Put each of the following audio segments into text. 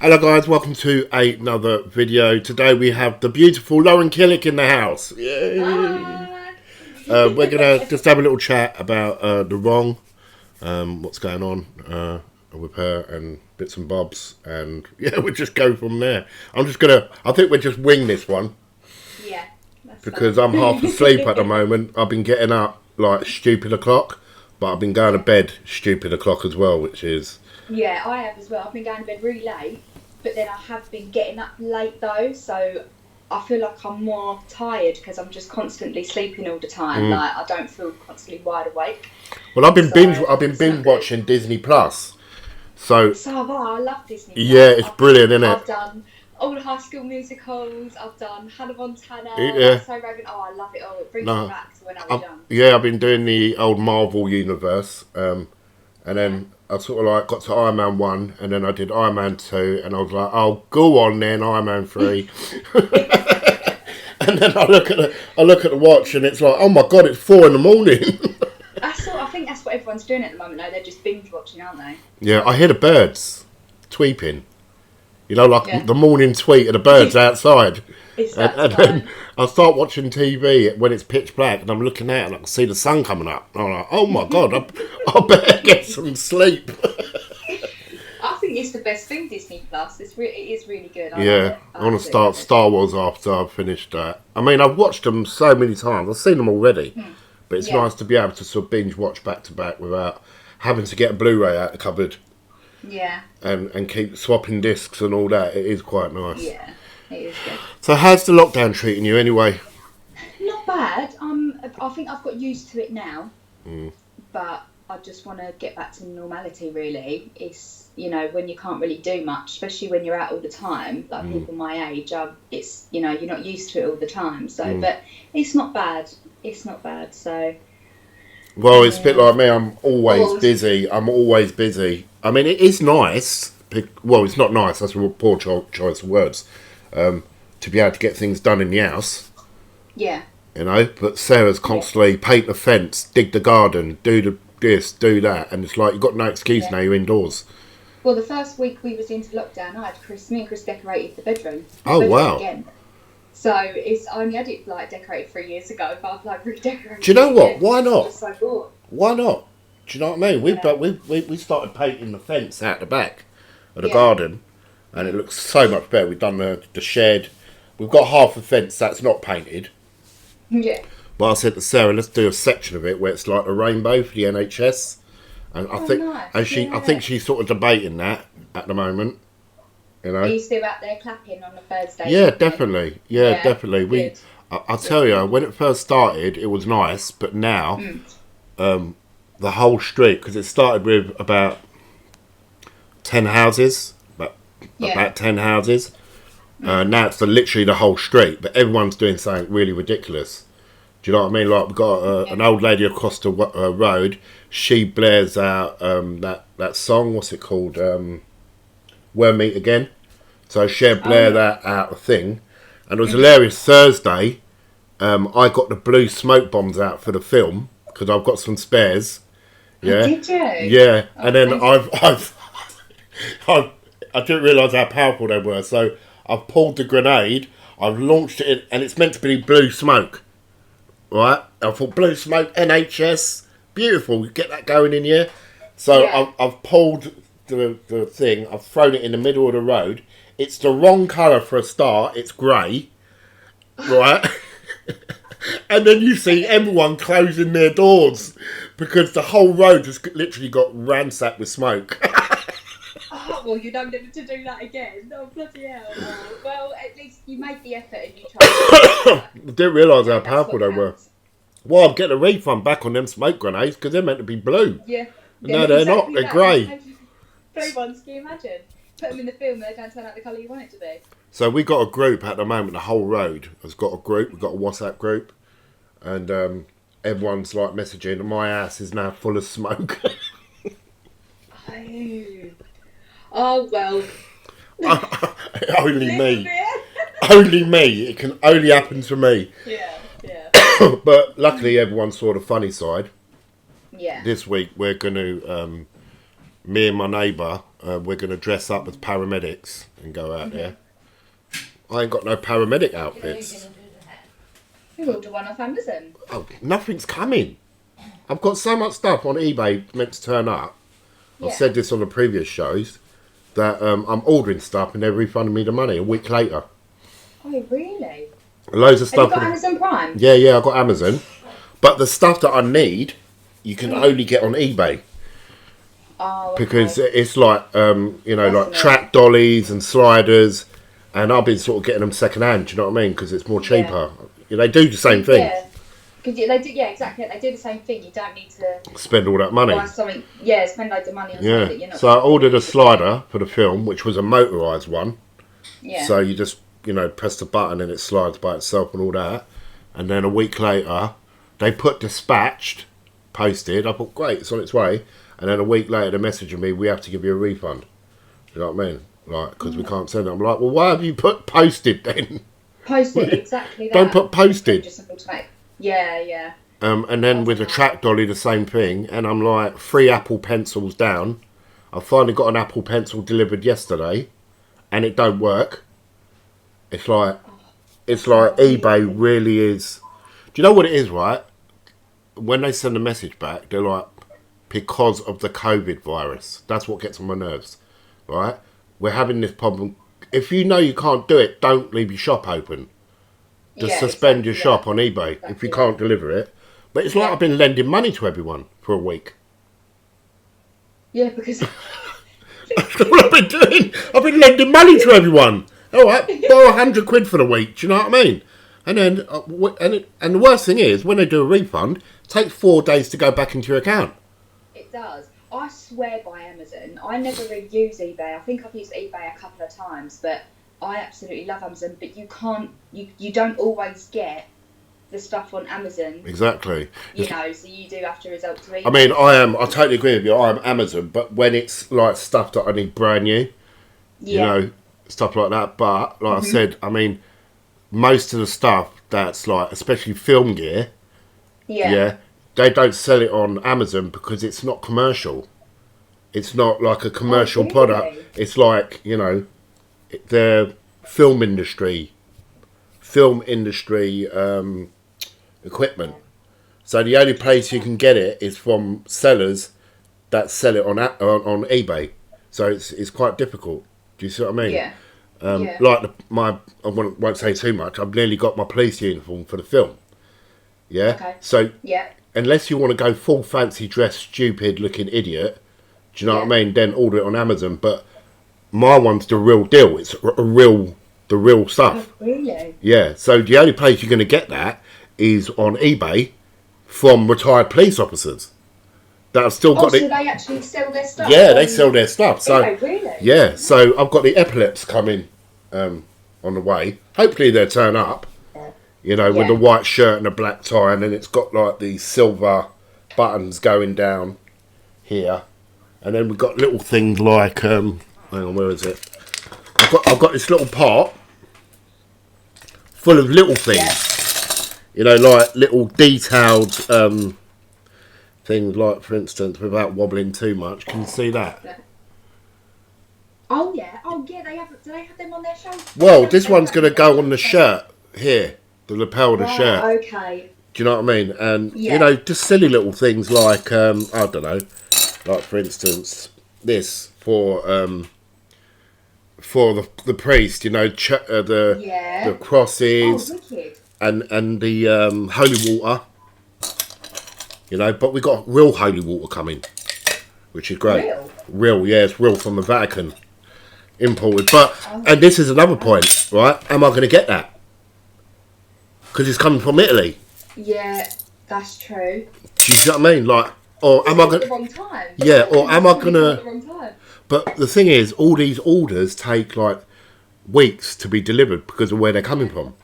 Hello guys, welcome to another video. Today we have the beautiful Lauren Killick in the house. Yay! We're going to just have a little chat about the wrong, what's going on with her and bits and bobs, and yeah, we'll just go from there. I think we'll just wing this one. Yeah. That's because fine. I'm half asleep at the moment. I've been getting up like stupid o'clock, but I've been going to bed stupid o'clock as well, which is... Yeah, I have as well. I've been going to bed really late, but then I have been getting up late though, so I feel like I'm more tired because I'm just constantly sleeping all the time. Like I don't feel constantly wide awake. Well, I've been binge watching Disney Plus. So have I love Disney. Yeah, it's brilliant, isn't it? I've done all the High School Musicals. I've done Hannah Montana. Yeah. So Raven. Oh, I love it all. It brings me back to when I was young. Yeah, I've been doing the old Marvel universe, and then I sort of like got to Iron Man 1, and then I did Iron Man 2, and I was like, oh, go on then, Iron Man 3. And then I look at the watch, and it's like, oh my god, it's 4 a.m. I think that's what everyone's doing at the moment. Though they're just binge watching, aren't they? Yeah, I hear the birds tweeping. You know, like the morning tweet of the birds outside. And then I start watching TV when it's pitch black, and I'm looking out and I can see the sun coming up. And I'm like, oh my god, I better get some sleep. I think it's the best thing, Disney Plus. It is really good. I want to start Star Wars after I've finished that. I mean, I've watched them so many times. I've seen them already. But it's nice to be able to sort of binge watch back to back without having to get a Blu-ray out of the cupboard. Yeah. And keep swapping discs and all that. It is quite nice. Yeah, it is good. So how's the lockdown treating you anyway? Not bad. I think I've got used to it now. But I just want to get back to normality, really. It's, you know, when you can't really do much, especially when you're out all the time, like people my age, it's, you know, you're not used to it all the time. So, but it's not bad. It's not bad, so... Well, it's a bit like me. I'm always busy. I mean, it is nice. Well, it's not nice. That's a poor choice of words. To be able to get things done in the house. Yeah. You know, but Sarah's constantly paint the fence, dig the garden, do this, do that, and it's like you've got no excuse now. You're indoors. Well, the first week we was into lockdown, me and Chris decorated the bedroom. Oh wow! Again. So I only had it like decorated 3 years ago, but I've like redecorated. Do you know what? Why not? Just so bored. Why not? Do you know what I mean? We started painting the fence out the back of the garden, and it looks so much better. We've done the shed. We've got half the fence that's not painted. Yeah. But I said to Sarah, let's do a section of it where it's like a rainbow for the NHS, and I think she's sort of debating that at the moment. You know. Are you still out there clapping on a Thursday? Yeah, definitely. Yeah, definitely. I'll tell you, when it first started, it was nice, but now, the whole street, because it started with about 10 houses, about 10 houses. Now it's literally the whole street, but everyone's doing something really ridiculous. Do you know what I mean? Like, we've got an old lady across the road. She blares out that song. What's it called? We'll Meet Again. So she'll blare that out the thing. And it was hilarious. Thursday, I got the blue smoke bombs out for the film because I've got some spares. Yeah. Oh, did you? Yeah. And then I didn't realise how powerful they were. So I've pulled the grenade. I've launched it in, and it's meant to be blue smoke. Right? I thought blue smoke, NHS, beautiful. Get that going in here. So I've pulled the thing. I've thrown it in the middle of the road. It's the wrong colour for a start. It's grey, right? And then you see everyone closing their doors because the whole road has literally got ransacked with smoke. Oh, well, you know never to do that again. Oh, bloody hell. Oh, well, at least you made the effort and you tried. I didn't realise how powerful they were. Well, I'm getting a refund back on them smoke grenades because they're meant to be blue. Yeah. No, they're not. They're grey. Blue ones, can you imagine? Put them in the film and they don't turn out the colour you want it to be. So we got a group at the moment. The whole road has got a group. We've got a WhatsApp group, and everyone's like messaging. My ass is now full of smoke. Oh well. Only me. Only me. It can only happen to me. Yeah. But luckily, everyone saw the funny side. Yeah. This week we're going to me and my neighbour, we're going to dress up as paramedics and go out there. I ain't got no paramedic outfits. You order one off Amazon. Oh, nothing's coming. I've got so much stuff on eBay meant to turn up. I've said this on the previous shows, that I'm ordering stuff and they're refunding me the money a week later. Oh, really? Loads of stuff. Have you got Amazon Prime? Yeah, I've got Amazon. But the stuff that I need, you can only get on eBay. Oh, okay. Because it's like, like track dollies and sliders. And I've been sort of getting them second hand, do you know what I mean? Because it's more cheaper. Yeah, they do the same thing. Yeah. Because they do, exactly. They do the same thing. You don't need to spend all that money. Buy something, spend loads of money on something that you're not. So I ordered a slider for the film, which was a motorised one. Yeah. So you just, press the button and it slides by itself and all that. And then a week later, they put dispatched, posted. I thought, great, it's on its way. And then a week later, they're messaging me, we have to give you a refund. You know what I mean? Like, because we can't send it. I'm like, well, why have you put posted then? Posted, exactly that. Don't put posted. Just automatic. Yeah. And then with a track dolly, the same thing. And I'm like, 3 Apple pencils down. I finally got an Apple pencil delivered yesterday, and it don't work. It's like eBay really is. Do you know what it is, right? When they send a message back, they're like, because of the COVID virus. That's what gets on my nerves, right? We're having this problem. If you know you can't do it, don't leave your shop open. Just suspend your shop on eBay if you can't deliver it. But it's like I've been lending money to everyone for a week. Yeah, because... That's what I've been doing. I've been lending money to everyone. All right, borrow £100 for the week. Do you know what I mean? And then, and the worst thing is, when they do a refund, it takes 4 days to go back into your account. It does. I swear by Amazon. I never really use eBay. I think I've used eBay a couple of times, but I absolutely love Amazon. But you can't, you don't always get the stuff on Amazon. Exactly. So you do have to resort to eBay. I mean, I totally agree with you. I'm Amazon, but when it's like stuff that I need brand new, stuff like that. But like I said, I mean, most of the stuff that's like, especially film gear, they don't sell it on Amazon because it's not commercial. It's not like a commercial product. It's like, the film industry equipment. So the only place you can get it is from sellers that sell it on eBay. So it's quite difficult. Do you see what I mean? Yeah. Like I won't say too much. I've nearly got my police uniform for the film. Yeah. Okay. So unless you want to go full fancy dress, stupid looking idiot, do you know what I mean? Then order it on Amazon. But my one's the real deal. It's the real stuff. Oh, really? Yeah. So the only place you're going to get that is on eBay from retired police officers that have still got so they actually sell their stuff? Yeah, they sell their stuff. So really? Yeah. So I've got the epaulets coming on the way. Hopefully they'll turn up. With the white shirt and a black tie, and then it's got like the silver buttons going down here, and then we've got little things like hang on, where is it? I've got this little pot full of little things, like little detailed things, like for instance, without wobbling too much. Can you see that? Oh yeah, do they have them on their shelf? Well, this one's going to go on the shirt here. The lapel of the shirt. Okay. Do you know what I mean? And, just silly little things like, I don't know, like for instance, this for the priest, the crosses and the holy water, but we got real holy water coming, which is great. Real, it's real from the Vatican, imported. And this is another point, right? Am I going to get that? Because it's coming from Italy. Yeah, that's true. Do you see what I mean? Like, or am I going? The wrong time. Yeah, or am I going to? The wrong time. But the thing is, all these orders take like weeks to be delivered because of where they're coming from.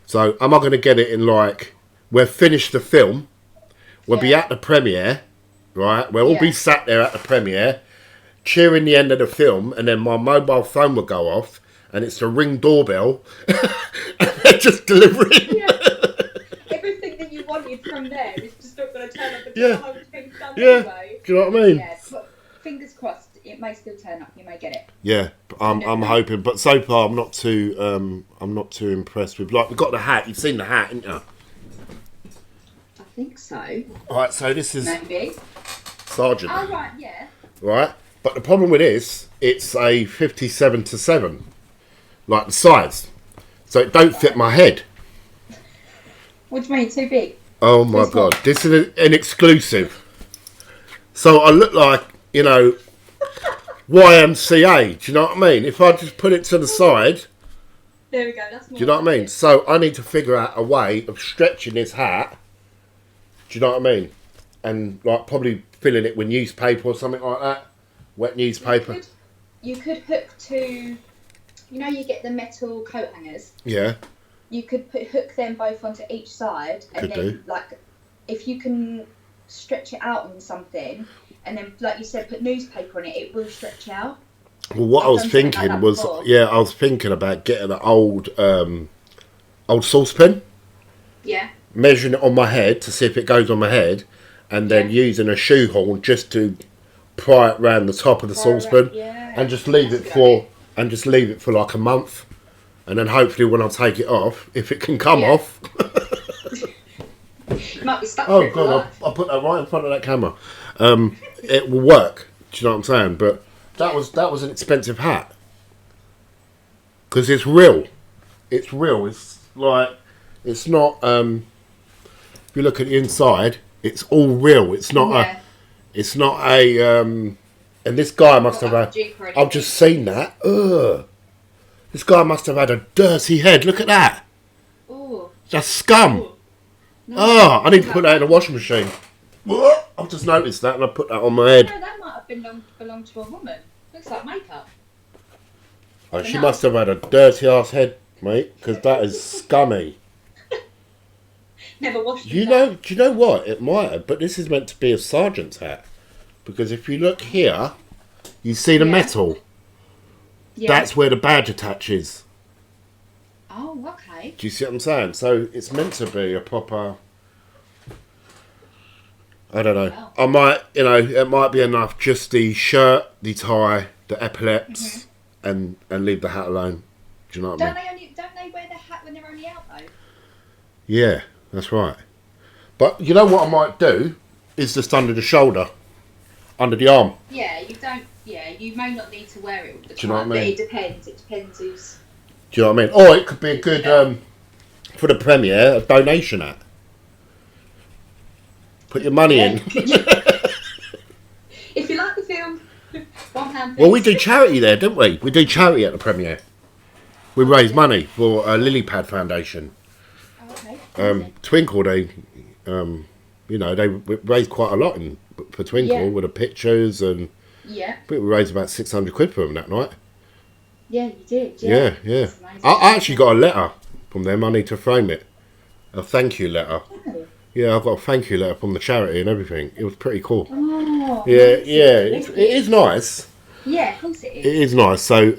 So, am I going to get it in like we've finished the film, we'll be at the premiere, right? We'll all be sat there at the premiere, cheering the end of the film, and then my mobile phone will go off. And it's the Ring doorbell, and they're just delivering. Yeah. Everything that you wanted from there is just not going to turn up until the whole thing's done anyway. Do you know what I mean? Yeah. fingers crossed. It may still turn up. You may get it. Yeah, I'm hoping, but so far I'm not too impressed with. Like, we've got the hat. You've seen the hat, haven't you? I think so. All right, so this is maybe Sergeant. Oh right, yeah. Right, but the problem with this, it's a 57-7, like the size, so it don't fit my head. What do you mean, too big? Oh my god, this is an exclusive. So I look like, you know, YMCA. Do you know what I mean? If I just put it to the side. There we go. That's more. Do you know what I mean? So I need to figure out a way of stretching this hat. Do you know what I mean? And like probably filling it with newspaper or something like that. Wet newspaper. You could hook to, you get the metal coat hangers. Yeah. You could hook them both onto each side, and then like, if you can stretch it out on something, and then like you said, put newspaper on it, it will stretch out. Well, what I was thinking was, I was thinking about getting an old saucepan. Yeah. Measuring it on my head to see if it goes on my head, and then using a shoehorn just to pry it round the top of the saucepan, and just leave it for like a month, and then hopefully when I take it off, if it can come off. You might be stuck. Oh god, I'll put that right in front of that camera. It will work. Do you know what I'm saying? But that was an expensive hat because it's real. It's real. It's like, it's not. If you look at the inside, it's all real. It's not a. It's not a. And this guy must have had. I've just seen that. Ugh. This guy must have had a dirty head. Look at that. Ooh. That's scum. Ooh. No, I need to put that in a washing machine. I've just noticed that and I put that on my head. No, that might have belonged to a woman. Looks like makeup. Oh, she must have had a dirty ass head, mate, because that is scummy. Never washed it. Do you know what? It might have, but this is meant to be a sergeant's hat. Because if you look here, you see the metal. Yeah. That's where the badge attaches. Oh, okay. Do you see what I'm saying? So it's meant to be a proper. I don't know. Wow. I might, it might be enough. Just the shirt, the tie, the epaulets, and leave the hat alone. Do you know what I mean? Don't they wear the hat when they're only out though? Yeah, that's right. But you know what I might do is just under the shoulder, under the arm. Yeah, you don't. Yeah, you may not need to wear it all the time. Do you know what I mean? But it depends. It depends who's. Do you know what I mean? Or it could be a good for the premiere, a donation hat. Put your money in. If you like the film, £1. Well, we do charity there, don't we? We do charity at the premiere. We raise money for Lily Pad Foundation. Oh, okay. Twinkle, they raise quite a lot for Twinkle with the pictures and. Yeah. I think we raised about £600 for them that night. Yeah, you did. Yeah. I actually got a letter from them. I need to frame it. A thank you letter. Oh. Yeah, I've got a thank you letter from the charity and everything. It was pretty cool. Oh. Yeah. It is nice. Yeah, of course it is. It is nice. So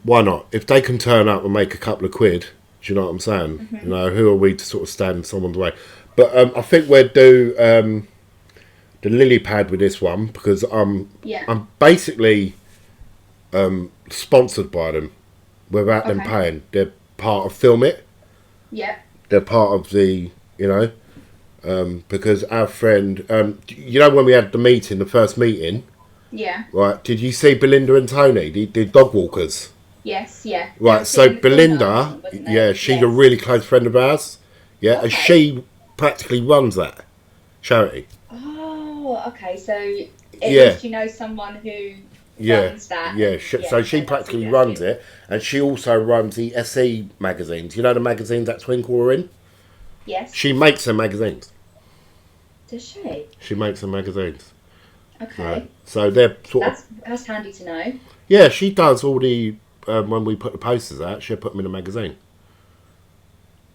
why not? If they can turn up and make a couple of quid, do you know what I'm saying? Mm-hmm. Who are we to sort of stand in someone's way? But I think we'll do the lily pad with this one because I'm basically sponsored by them without them paying. They're part of Film It. Yeah. They're part of the, because our friend, when we had the first meeting. Yeah. Right. Did you see Belinda and Tony, the dog walkers? Yes. Yeah. Right. So Belinda, she's a really close friend of ours. Yeah, and she practically runs that charity. Oh, okay. So at least you know someone who runs that. Yeah. So she practically runs it, and she also runs the SE magazines. You know the magazines that Twinkle were in? Yes. She makes them magazines. Does she? She makes them magazines. Okay. Right. So they're that's handy to know. Yeah, she does all the when we put the posters out, she'll put them in a magazine.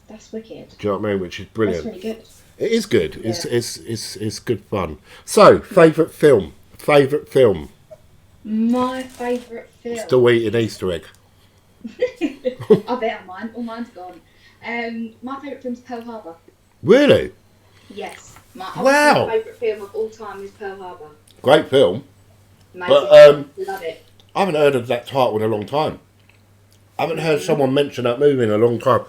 That's wicked. Do you know what I mean? Which is brilliant. That's really good. It is good. Yeah. It's good fun. So, favourite film. My favourite film. Still eating Easter egg. I bet mine. All mine's gone. My favourite film's Pearl Harbor. Really? Yes. My favourite film of all time is Pearl Harbor. Great film. Amazing. But Love it. I haven't heard of that title in a long time. I haven't heard someone mention that movie in a long time.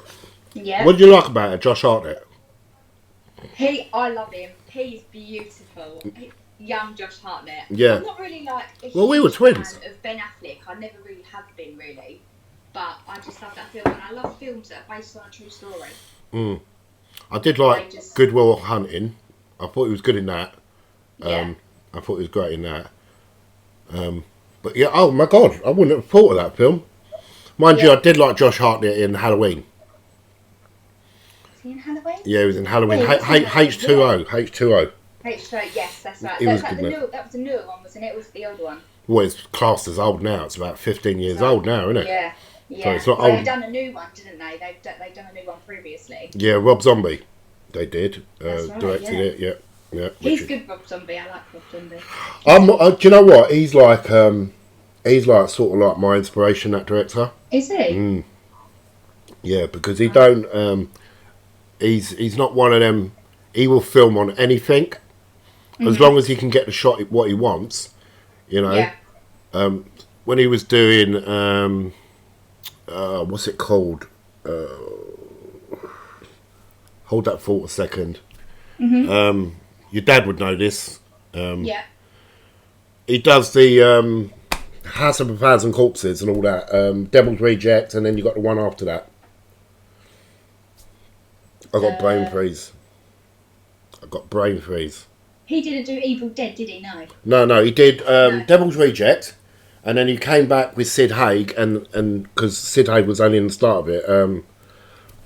Yeah. What do you like about it, Josh Hartnett? I love him. He's beautiful. Young Josh Hartnett. Yeah. I'm not really like we were twins. Fan of Ben Affleck. I never really have been really, but I just love that film, and I love films that are based on a true story. I did like Good Will Hunting. I thought he was good in that. Yeah. I thought he was great in that. But yeah, oh my god, I wouldn't have thought of that film. Mind you, I did like Josh Hartnett in Halloween. Was he in Halloween? Yeah, he was in Halloween. H2O. H2O. H2O, yes, that's right. He That was was good. that was the newer one, wasn't it? It was the older one. Well, it's classed as old now. It's about 15 years old now, isn't it? Yeah. Yeah. So it's not well, old. they've done a new one, didn't they? They've done a new one previously. Yeah, Rob Zombie. They did. That's right, Directed it, yeah. Yeah. He's good, Rob Zombie. I like Rob Zombie. Do you know what? He's like sort of like my inspiration, that director. Is he? Yeah, because he don't. He's not one of them. He will film on anything, as long as he can get the shot what he wants. You know. Yeah. When he was doing what's it called? Hold that thought a second. Your dad would know this. Yeah. He does the House of a Thousand Corpses and all that. Devil's Reject, and then you got the one after that. I got brain freeze. He didn't do Evil Dead, did he? No. No, he did Devil's Reject, and then he came back with Sid Haig, and because Sid Haig was only in the start of it.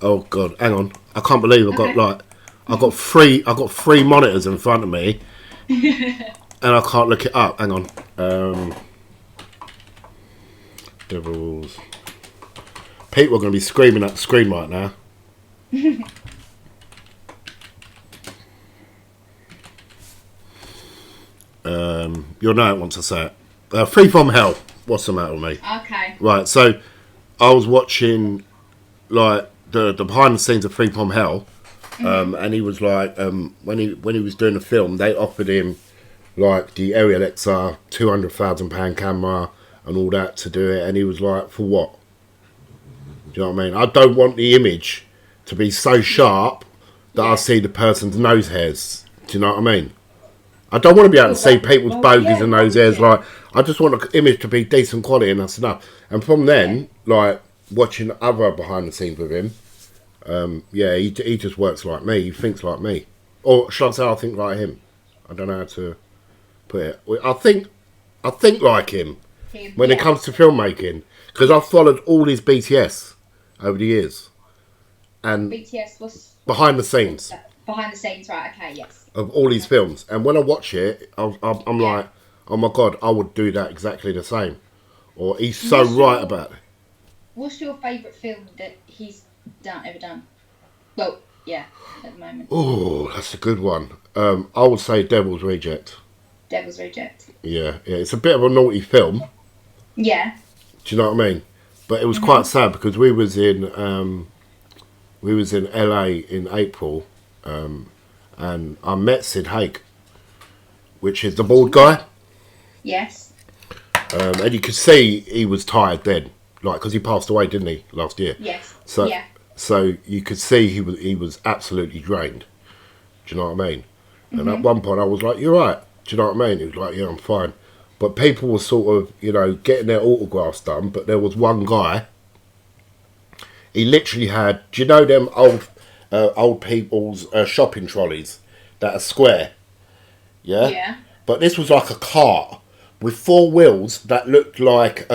Oh god, hang on! I can't believe I got three monitors in front of me, and I can't look it up. Hang on. Devils. People are going to be screaming at the screen right now. You'll know it once I say it. Free From Hell. What's the matter with me? Okay. Right, so I was watching like the behind the scenes of Free From Hell, and he was like, when he was doing the film, they offered him like the Ariel XR £200,000 camera and all that to do it, and he was like, for what? Do you know what I mean? I don't want the image to be so sharp that I see the person's nose hairs. Do you know what I mean? I don't want to be able to see people's bogies and nose hairs. Like, I just want the image to be decent quality, and that's enough. And from then, like watching other behind the scenes with him, he just works like me. He thinks like me, or should I say, I think like him. I don't know how to put it. I think like him when it comes to filmmaking, because I've followed all his BTS over the years, and BTS was behind the scenes. Behind the scenes, right? Okay, yes. Of all these films, and when I watch it, I'm like, oh my god, I would do that exactly the same. Or he's so right about it. What's your favourite film that he's ever done? Well, yeah, at the moment. Oh, that's a good one. I would say Devil's Reject. Devil's Reject. Yeah, it's a bit of a naughty film. Yeah. Do you know what I mean? But it was quite sad because we was in LA in April. And I met Sid Haig, which is the bald guy. Yes. And you could see he was tired then, like because he passed away, didn't he, last year? Yes. So you could see he was absolutely drained. Do you know what I mean? And at one point I was like, "You're right." Do you know what I mean? He was like, "Yeah, I'm fine." But people were sort of, getting their autographs done. But there was one guy. He literally had. Do you know them old people's shopping trolleys that are square? Yeah. But this was like a cart with four wheels that looked like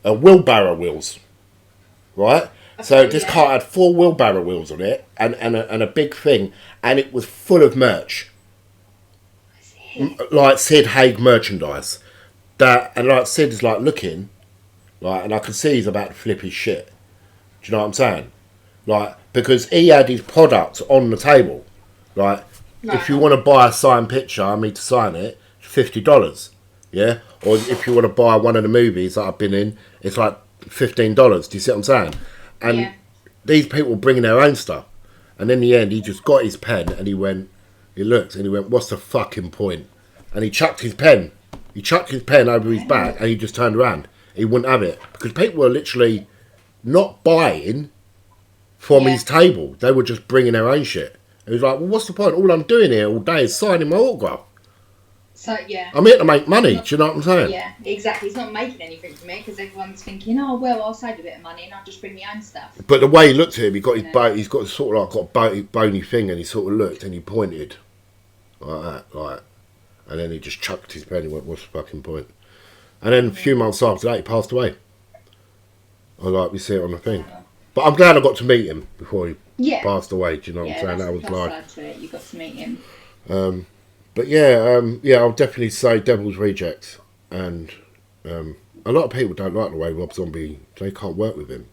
wheelbarrow wheels, right? Okay, so this cart had four wheelbarrow wheels on it and a big thing, and it was full of merch, like Sid Haig merchandise. And like Sid is like looking, like, and I can see he's about to flip his shit. Do you know what I'm saying? Like, because he had his products on the table. Like, if you want to buy a signed picture, I mean to sign it, $50. Yeah? Or if you want to buy one of the movies that I've been in, it's like $15. Do you see what I'm saying? And these people were bringing their own stuff. And in the end, he just got his pen and he looked and he went, what's the fucking point? And he chucked his pen. He chucked his pen over his back and he just turned around. He wouldn't have it because people were literally not buying from his table. They were just bringing their own shit. He was like, well, what's the point? All I'm doing here all day is signing my autograph. So, yeah. I'm here to make money. Do you know what I'm saying? Yeah, exactly. He's not making anything for me because everyone's thinking, oh, well, I'll save a bit of money and I'll just bring my own stuff. But the way he looked at him, he's got sort of like got a bony thing, and he sort of looked and he pointed like that, like, and then he just chucked his pen. He went, what's the fucking point? And then a few months after that, he passed away. We see it on the thing. But I'm glad I got to meet him before he passed away. Do you know what I'm saying? That was like, you got to meet him. But I'll definitely say Devil's Rejects, and a lot of people don't like the way Rob Zombie. They can't work with him.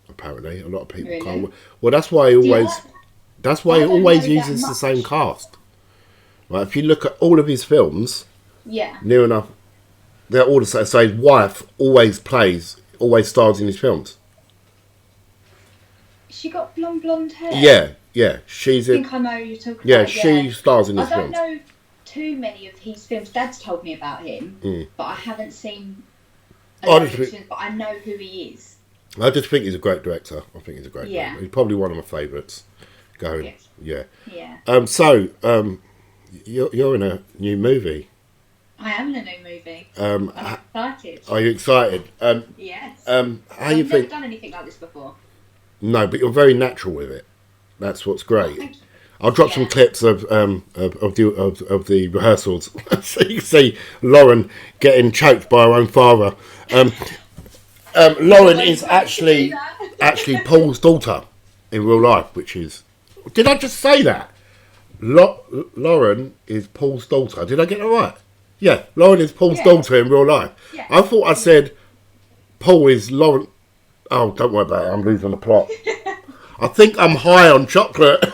Apparently, a lot of people can't work. Well, that's why he always uses the same cast. Right? If you look at all of his films, near enough, they're all the same. So his wife always stars in his films. She got blonde hair. Yeah. I think I know you're talking about. Yeah, she stars in his films. I don't know too many of his films. Dad's told me about him, but I haven't seen but I know who he is. I just think he's a great director. I think he's a great director. He's probably one of my favourites. Yeah. So, you're in a new movie. I am in a new movie. I'm excited. Are you excited? Yes. I've never done anything like this before. No, but you're very natural with it. That's what's great. Thank you. I'll drop some clips of the rehearsals, so you can see Lauren getting choked by her own father. Lauren is actually Paul's daughter in real life, which is. Did I just say that? Lauren is Paul's daughter. Did I get that right? Yeah, Lauren is Paul's daughter in real life. Yeah. I thought I said Paul is Lauren. Oh, don't worry about it. I'm losing the plot. I think I'm high on chocolate.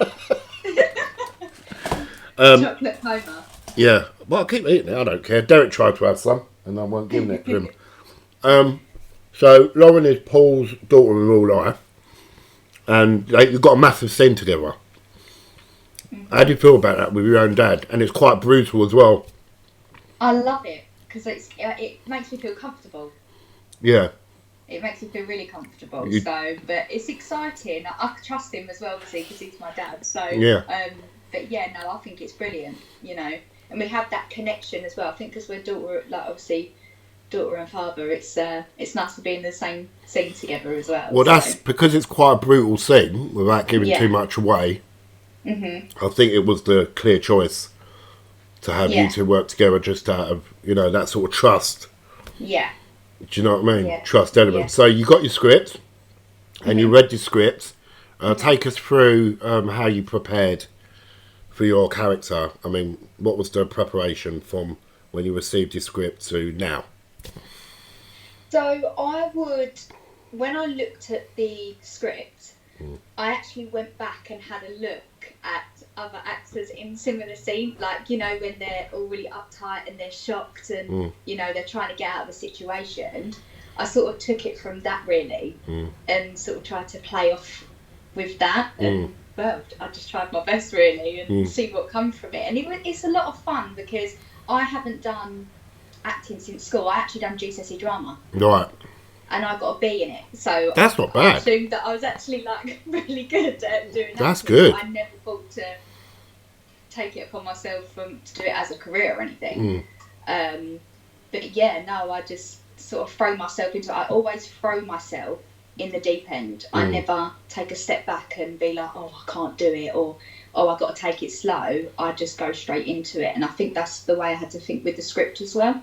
Chocolate coma. Yeah, well, I'll keep eating it. I don't care. Derek tried to have some, and I won't give it to him. So Lauren is Paul's daughter in real life, and you've got a massive scene together. How do you feel about that with your own dad? And it's quite brutal as well. I love it because it makes me feel comfortable. Yeah. It makes me feel really comfortable. But it's exciting. I trust him as well, because he's my dad. So yeah. But yeah, no, I think it's brilliant. And we have that connection as well. I think because we're daughter and father, it's nice to be in the same scene together as well. Well, that's because it's quite a brutal scene without giving too much away. Mm-hmm. I think it was the clear choice to have you two work together just out of that sort of trust. Yeah. Do you know what I mean? Yeah. Trust element. Yeah. So you got your script, and you read your script. Take us through how you prepared for your character. I mean, what was the preparation from when you received your script to now? So when I looked at the script, I actually went back and had a look at other actors in similar scenes, like, when they're all really uptight and they're shocked and, they're trying to get out of the situation. I sort of took it from that, really, and sort of tried to play off with that. And, well, I just tried my best, really, and see what comes from it. And it's a lot of fun because I haven't done acting since school. I actually done GCSE drama. Right. And I got a B in it, so that's not bad. I assumed that I was actually really good at doing that. That's good. I never thought to take it upon myself to do it as a career or anything. But yeah, no, I just sort of throw myself into it. I always throw myself in the deep end. I never take a step back and be like, oh, I can't do it, or oh, I've got to take it slow. I just go straight into it, and I think that's the way I had to think with the script as well.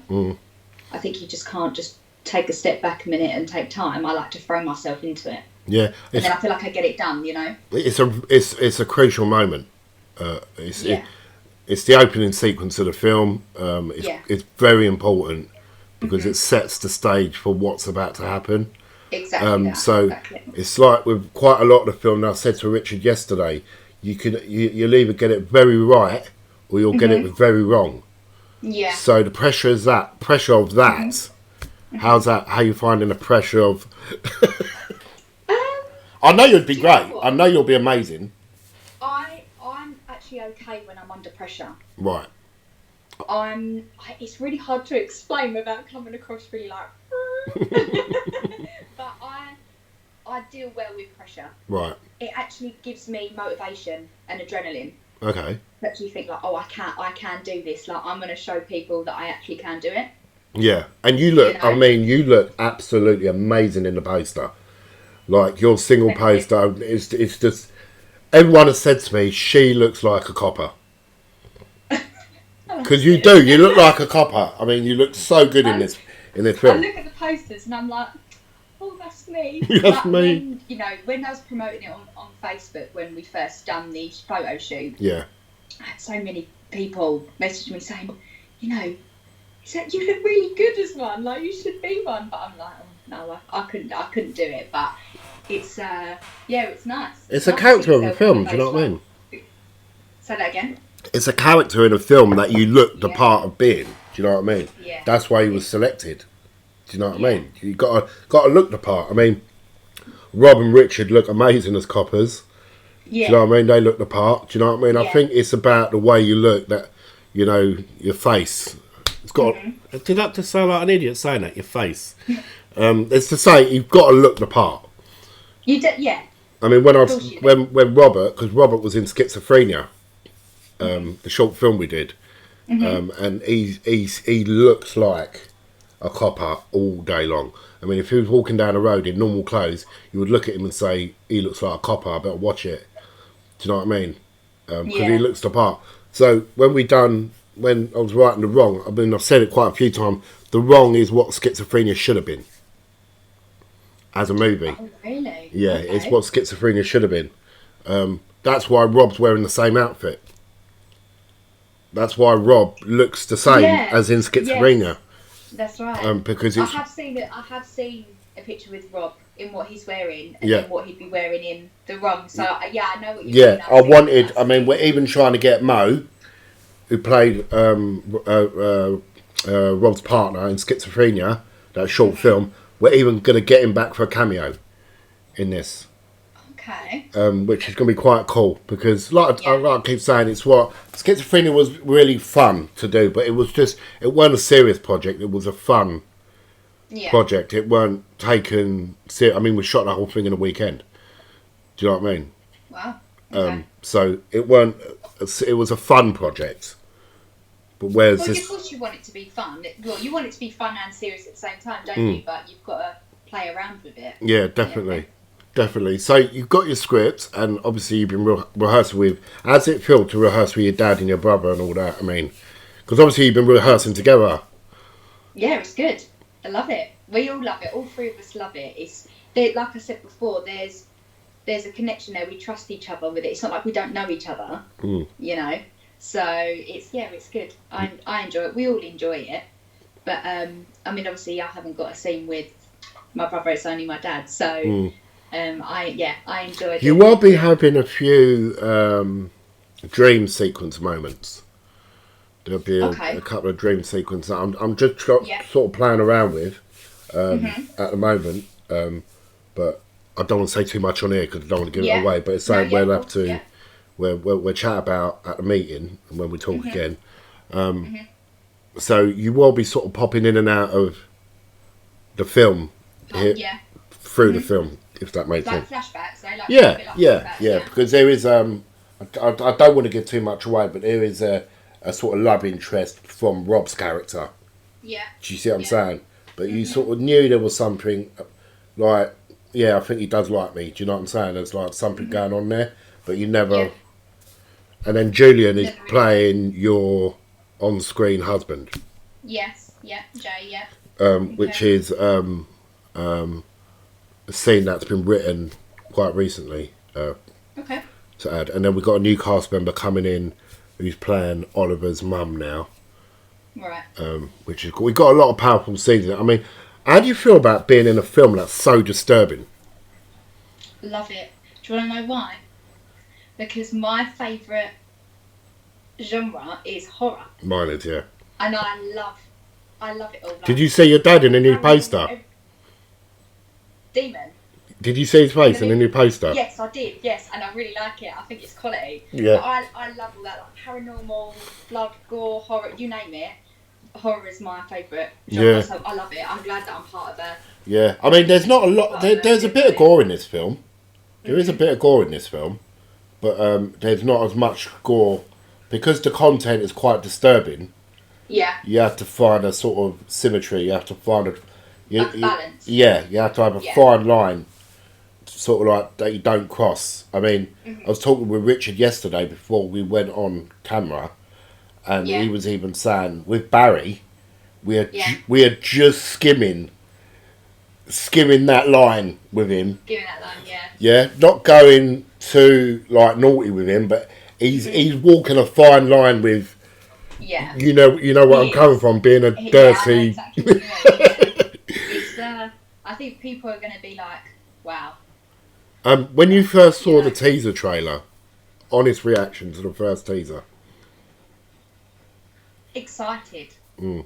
I think you just can't just take a step back a minute and take time. I like to throw myself into it. Yeah, and then I feel like I get it done. It's a crucial moment. It's the opening sequence of the film. It's very important because it sets the stage for what's about to happen. Exactly. It's like with quite a lot of the film. And I said to Richard yesterday, you'll either get it very right or you'll get it very wrong. Yeah. So the pressure of that. How's that? How you finding the pressure of? I know you'd be great. I know you'll be amazing. I'm actually okay when I'm under pressure. Right. It's really hard to explain without coming across really like. But I deal well with pressure. Right. It actually gives me motivation and adrenaline. Okay. To actually think like, oh, I can do this. Like, I'm going to show people that I actually can do it. Yeah, and you look. You look absolutely amazing in the poster. Like your single poster, it's just. Everyone has said to me, she looks like a copper. Because you do. You look like a copper. I mean, you look so good in this film. I look at the posters and I'm like, oh, that's me. That's me. When I was promoting it on Facebook when we first done the photo shoot, yeah, I had so many people message me saying, you look really good as one. Like, you should be one. But I'm like, oh, no, I couldn't do it. But it's it's nice. It's a character of a film. Do you know what I mean? Say that again. It's a character in a film that you look the part of being. Do you know what I mean? Yeah. That's why he was selected. Do you know what I mean? You got to look the part. I mean, Rob and Richard look amazing as coppers. Yeah. Do you know what I mean? They look the part. Do you know what I mean? Yeah. I think it's about the way you look, that your face. It's got. Did that just sound like an idiot saying that? Your face. It's to say you've got to look the part. You do, yeah. I mean, when Robert, because Robert was in Schizophrenia, the short film we did, and he looks like a copper all day long. I mean, if he was walking down the road in normal clothes, you would look at him and say, he looks like a copper, I better watch it. Do you know what I mean? Because he looks the part. So when I was writing The Wrong, I mean, I've said it quite a few times, The Wrong is what Schizophrenia should have been as a movie. Oh, really? Yeah, okay. It's what Schizophrenia should have been. That's why Rob's wearing the same outfit. That's why Rob looks the same as in Schizophrenia. Yes. That's right. Because I have seen a picture with Rob in what he's wearing and in what he'd be wearing in The Wrong. So I know what you mean. We're even trying to get Mo, who played Rob's partner in Schizophrenia, that short film. We're even going to get him back for a cameo in this. Okay. Which is going to be quite cool because, like I keep saying, it's what Schizophrenia was really fun to do, but it weren't a serious project. It was a fun project. It weren't taken serious. I mean, we shot the whole thing in a weekend. Do you know what I mean? Wow. Okay. So it weren't. It was a fun project. But whereas of course, you want it to be fun. You want it to be fun and serious at the same time, don't you? But you've got to play around with it. Yeah, definitely. Yeah. Definitely. So you've got your script, and obviously you've been rehearsing with. How does it feel to rehearse with your dad and your brother and all that? I mean, because obviously you've been rehearsing together. Yeah, it's good. I love it. We all love it. All three of us love it. Like I said before. There's a connection there. We trust each other with it. It's not like we don't know each other. So it's good. I enjoy it. We all enjoy it. But I mean, obviously, I haven't got a scene with my brother. It's only my dad. So. I enjoyed it. You will be having a few dream sequence moments. There'll be a couple of dream sequences I'm just sort of playing around with at the moment. But I don't want to say too much on here because I don't want to give it away. But it's something we'll have to we'll chat about at the meeting and when we talk again. So you will be sort of popping in and out of the film through the film. If that makes sense. Flashbacks, because there is I don't want to give too much away, but there is a sort of love interest from Rob's character. Yeah. Do you see what I'm saying? But you sort of knew there was something like, I think he does like me. Do you know what I'm saying? There's like something going on there, but you never. Yeah. And then Julian is playing your on-screen husband. Yes. Yeah. Jay. Yeah. Which is a scene that's been written quite recently to add. And then we've got a new cast member coming in who's playing Oliver's mum now. Right. Which is cool. We've got a lot of powerful scenes in it. I mean, how do you feel about being in a film that's so disturbing? Love it. Do you want to know why? Because my favourite genre is horror. Mine is, yeah. And I love it all. Did you see your dad in a new poster? Demon? Did you see his face in the new poster? Yes, I did. Yes, and I really like it. I think it's quality. Yeah. But I love all that, like paranormal, blood, gore, horror. You name it. Horror is my favourite genre, Yeah. so I love it. I'm glad that I'm part of it. Yeah. I mean, there's not a lot. There's a bit of gore in this film. There is a bit of gore in this film, but there's not as much gore because the content is quite disturbing. Yeah. You have to find a sort of symmetry. You have to find a balance. Yeah, you have to have a fine line, sort of like that you don't cross. I mean, I was talking with Richard yesterday before we went on camera, and he was even saying with Barry, we are just skimming that line with him. Skimming that line, yeah. Yeah, not going too like naughty with him, but he's walking a fine line with. Yeah. You know what I'm coming from, being a dirty. Yeah, it's, I think people are going to be like, wow. When you first saw the teaser trailer, honest reaction to the first teaser. Excited. And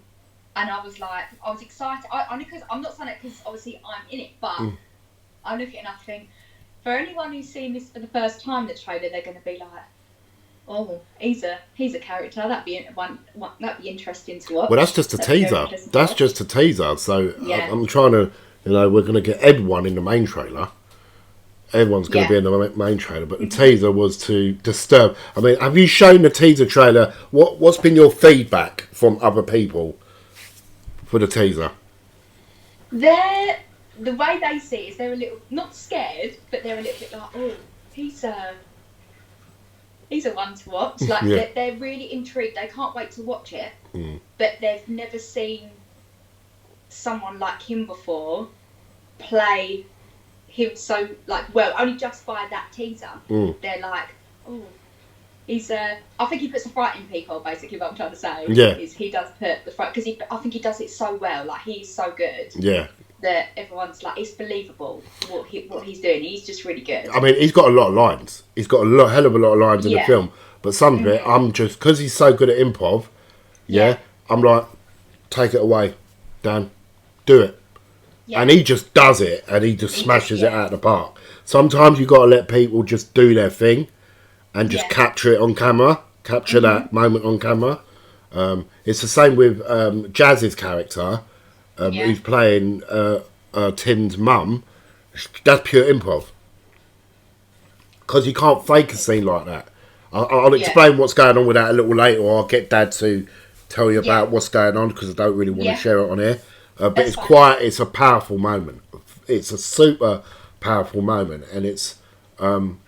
I was excited. Only because I'm not saying it because obviously I'm in it, but I look at it and I think, for anyone who's seen this for the first time, the trailer, they're going to be like, oh, he's a character. That'd be interesting to watch. Well, that's just a teaser. That's just a teaser. So I'm trying to, we're going to get everyone in the main trailer. Everyone's going to be in the main trailer, but the teaser was to disturb. I mean, have you shown the teaser trailer? What's been your feedback from other people for the teaser? The way they see it is they're a little, not scared, but they're a little bit like, oh, he's a one to watch. Like they're really intrigued. They can't wait to watch it, but they've never seen someone like him before play him so well. Only just by that teaser, they're like, oh, he's I think he puts the fright in people. Basically, what I'm trying to say is he does put the fright because I think he does it so well. Like he's so good. Yeah. That everyone's like, it's believable what he's doing. He's just really good. I mean, he's got a lot of lines. He's got hell of a lot of lines in the film. But some of it, I'm just, because he's so good at improv, I'm like, take it away, Dan. Do it. Yeah. And he just does it, and he just smashes it out of the park. Sometimes you got to let people just do their thing and just capture it on camera, capture that moment on camera. It's the same with Jazz's character. Who's playing Tim's mum. That's pure improv. Because you can't fake a scene like that. I'll explain what's going on with that a little later, or I'll get Dad to tell you about what's going on, because I don't really want to share it on here. But it's a powerful moment. It's a super powerful moment, and it's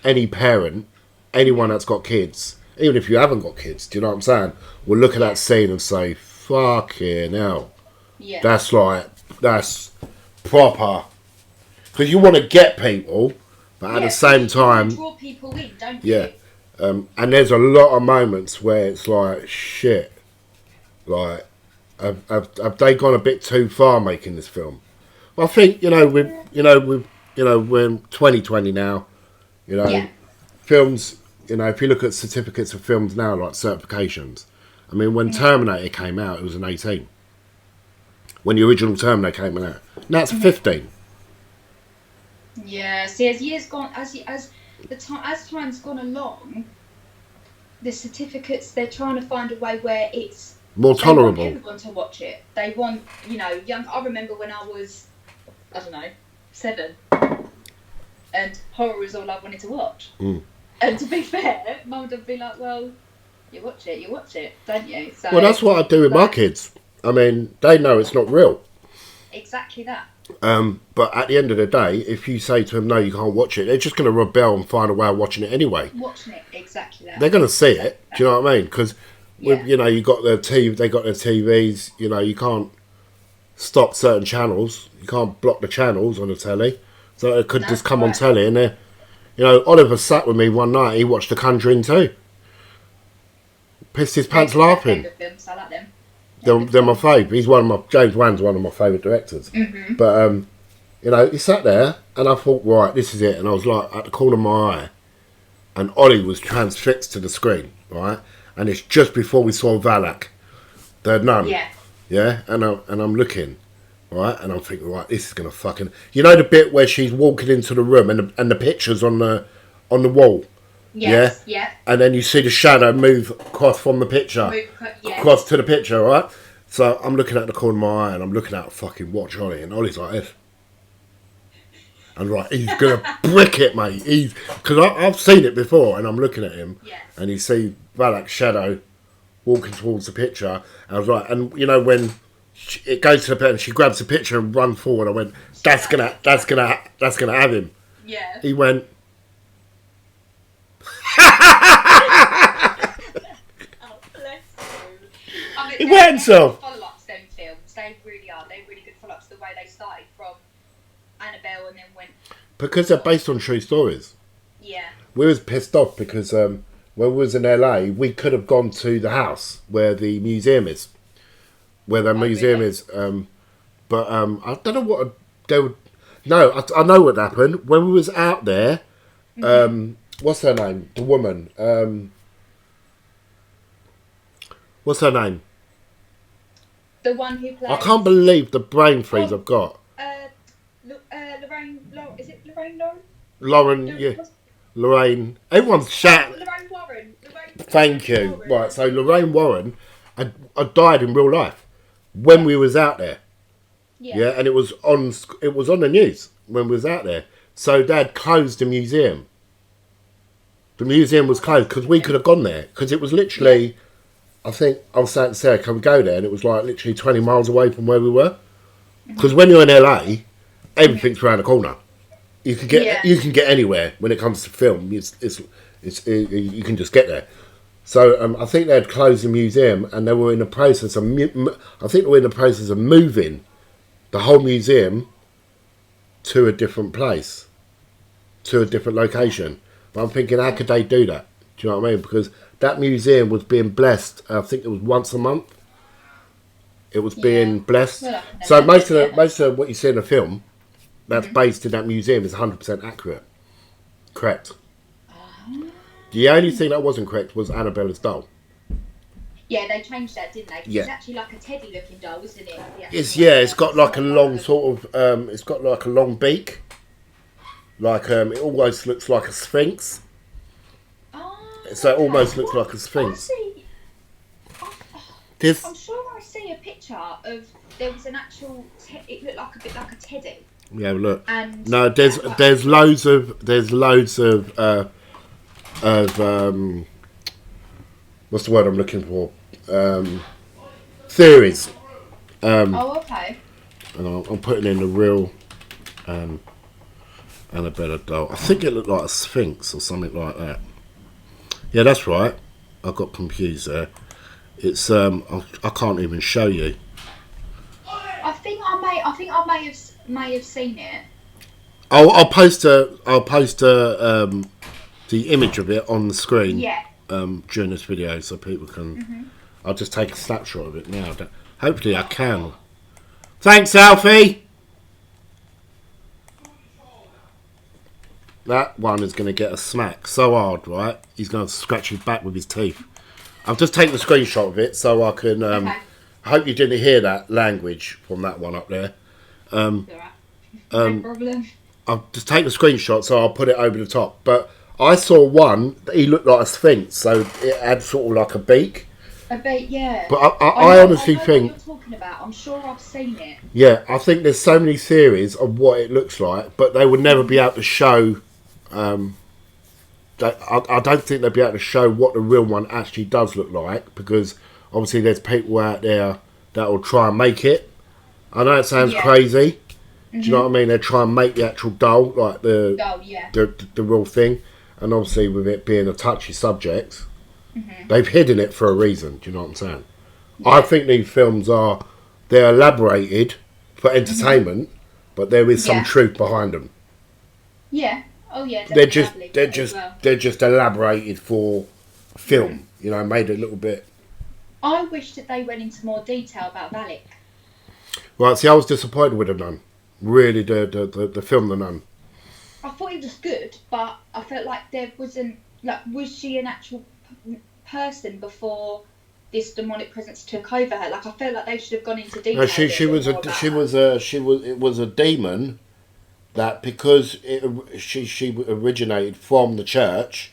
any parent, anyone that's got kids, even if you haven't got kids, do you know what I'm saying, will look at that scene and say, fucking hell. Yeah. That's proper. Because you want to get people, but at the same time, draw people in, don't you? Yeah. And there's a lot of moments where it's like, shit. Like, have they gone a bit too far making this film? Well, I think we're in 2020 now. Films. If you look at certificates of films now, like certifications. I mean, when Terminator came out, it was an 18. When the original Terminator came out, now it's 15. Yeah. See, as years gone, as time's gone along, the certificates, they're trying to find a way where it's more tolerable. They want everyone to watch it. They want, young. I remember when I was, 7, and horror was all I wanted to watch. And to be fair, Mum would be like, "Well, you watch it, don't you?" So, well, that's what I do with my kids. I mean, they know it's not real. Exactly that. But at the end of the day, if you say to them, no, you can't watch it, they're just going to rebel and find a way of watching it anyway. Watching it, exactly that. They're going to see it. Do you know what I mean? Because, you got their TV, they got their TVs. You can't stop certain channels. You can't block the channels on the telly. So it could just come on telly. And Oliver sat with me one night. He watched The Conjuring 2. Pissed his pants laughing. Films, I like them. They're my favourite. James Wan's one of my favourite directors. Mm-hmm. But he sat there, and I thought, right, this is it. And I was like at the corner of my eye, and Ollie was transfixed to the screen, right? And it's just before we saw Valak, the nun. Yeah. Yeah, and I'm looking, right? And I'm thinking, right, this is gonna fucking, you know, the bit where she's walking into the room and the pictures on the wall, Yes, yeah. and then you see the shadow move across from the picture, across to the picture, right? So I'm looking at the corner of my eye and I'm looking at a fucking watch Ollie, and Ollie's like this. And right, he's gonna brick it, mate. Because I've seen it before, and I'm looking at him, and you see Valak's shadow walking towards the picture. And I was like, and you know when it goes to the picture, and she grabs the picture and runs forward. I went, that's gonna have him. Yeah. He went. Oh, bless you. I mean, He went himself. Follow-ups, them films, they really are. They're really good follow-ups. The way they started from Annabelle and then went, Because they're based on true stories. Yeah. We was pissed off because when we was in LA, we could have gone to the house where the museum is, where the museum is. But I don't know what they would. No, I know what happened when we was out there. What's her name? The woman. What's her name? The one who plays. I can't believe the brain freeze I've got. Lorraine. Is it Lorraine Lauren? Lauren, yeah. Lorraine. Everyone's shouting. Lorraine Warren. Thank you. Warren. Right, so Lorraine Warren had died in real life when we was out there. Yeah, and it was on the news when we was out there. So they had closed the museum. The museum was closed because we could have gone there because it was literally. I think I was saying to Sarah, can we go there? And it was like literally 20 miles away from where we were. Because when you're in LA, everything's around the corner. You can get anywhere when it comes to film. You can just get there. So I think they had closed the museum, and they were in the process of. Moving the whole museum to a different place, to a different location. But I'm thinking, how could they do that? Do you know what I mean? Because that museum was being blessed. I think it was once a month. It was being blessed. Well, so most of what you see in the film that's based in that museum is 100% accurate. Correct. The only thing that wasn't correct was Annabella's doll. Yeah, they changed that, didn't they? It's actually like a teddy-looking doll, isn't it? It's got like a long sort of. It's got like a long beak. Like it almost looks like a sphinx. So it almost looks like a sphinx. I'm sure I see a picture of there was an actual. It looked like a bit like a teddy. Yeah, look. And no, there's loads of what's the word I'm looking for? Theories. Okay. And I'm putting in the real Annabella doll. I think it looked like a sphinx or something like that. Yeah, that's right. I got confused there. It's I can't even show you. I think I may have seen it. I'll post the image of it on the screen. Yeah. During this video, so people can. I'll just take a snapshot of it now. Hopefully, I can. Thanks, Alfie. That one is going to get a smack so hard, right? He's going to scratch his back with his teeth. I've just taken a screenshot of it so I can. I hope you didn't hear that language from that one up there. No problem. I've just taken a screenshot so I'll put it over the top. But I saw one that he looked like a sphinx, so it had sort of like a beak. A beak, yeah. But I honestly think. What you're talking about. I'm sure I've seen it. Yeah, I think there's so many theories of what it looks like, but they would never be able to show. I don't think they'll be able to show what the real one actually does look like, because obviously there's people out there that will try and make it. I know it sounds crazy. Do you know what I mean? They try and make the actual doll, like the real thing, and obviously with it being a touchy subject, they've hidden it for a reason. Do you know what I'm saying? Yeah. I think these films they're elaborated for entertainment, but there is some truth behind them. Yeah. Oh yeah. They're just elaborated for film. You know, made a little bit. I wish that they went into more detail about Valak. Right, see, I was disappointed with The Nun. Really, the film The Nun. I thought it was good, but I felt like there wasn't. Like, was she an actual person before this demonic presence took over her. Like, I felt like they should have gone into detail. No, it was a demon that, because she originated from the church,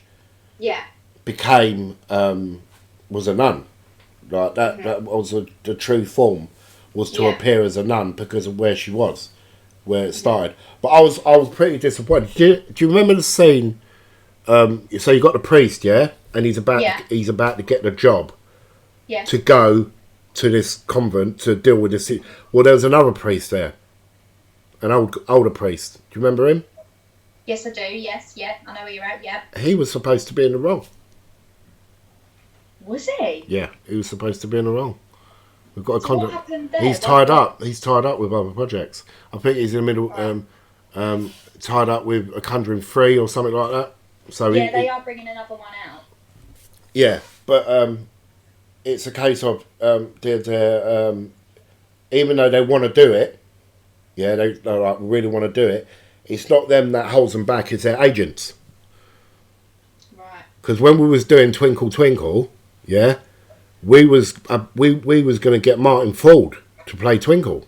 became was a nun. Like that was the true form, was to appear as a nun because of where she was, where it started. But I was pretty disappointed. Do you remember the scene? So you got the priest, and he's about to get the job, to go to this convent to deal with this. Well, there was another priest there, an older priest. Do you remember him? Yes, I do. Yes, I know where you're at. Yeah. He was supposed to be in the wrong. Was he? Yeah, he was supposed to be in the wrong. We've got a what happened there? He's tied up. He's tied up with other projects. I think he's in the middle, tied up with A Conjuring 3 or something like that. So they are bringing another one out. Yeah, but it's a case of they're even though they want to do it, they like really want to do it. It's not them that holds them back; it's their agents. Right. Because when we was doing Twinkle Twinkle, we was going to get Martin Ford to play Twinkle,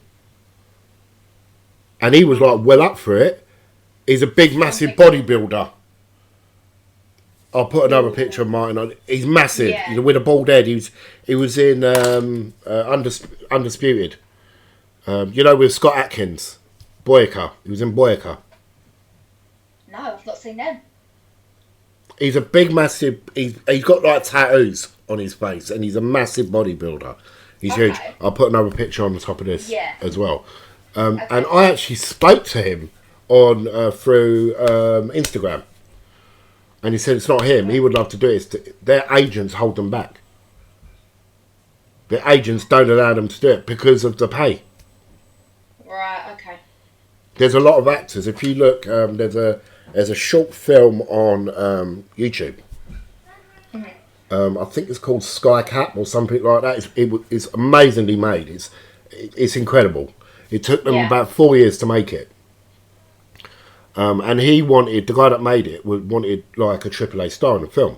and he was like well up for it. He's a big, massive bodybuilder. I'll put another picture of Martin on. He's massive. Yeah. He's with a bald head. He was in Undisputed. With Scott Atkins, Boyka. He was in Boyka. No, I've not seen them. He's a big, massive. He's got like tattoos on his face, and he's a massive bodybuilder. He's huge. I'll put another picture on the top of this as well. And I actually spoke to him on through Instagram. And he said it's not him. He would love to do it. Their agents hold them back. Their agents don't allow them to do it because of the pay. Right. Okay. There's a lot of actors. If you look, there's a short film on YouTube. I think it's called Sky Cap or something like that. It's amazingly made. It's incredible. It took them about 4 years to make it. And the guy that made it wanted like a AAA star in the film.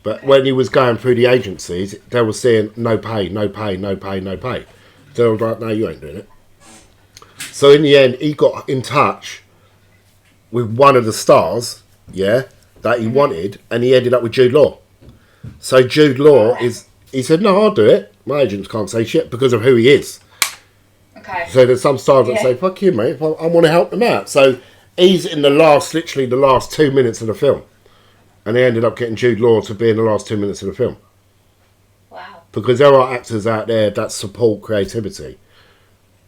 But when he was going through the agencies, they were saying no pay, no pay, no pay, no pay. So I was like, no, you ain't doing it. So in the end, he got in touch with one of the stars, that he wanted, and he ended up with Jude Law. So Jude Law he said, no, I'll do it. My agents can't say shit because of who he is. Okay. So there's some stars that say, fuck you, mate, I want to help them out. So he's in literally the last 2 minutes of the film. And they ended up getting Jude Law to be in the last 2 minutes of the film. Wow. Because there are actors out there that support creativity.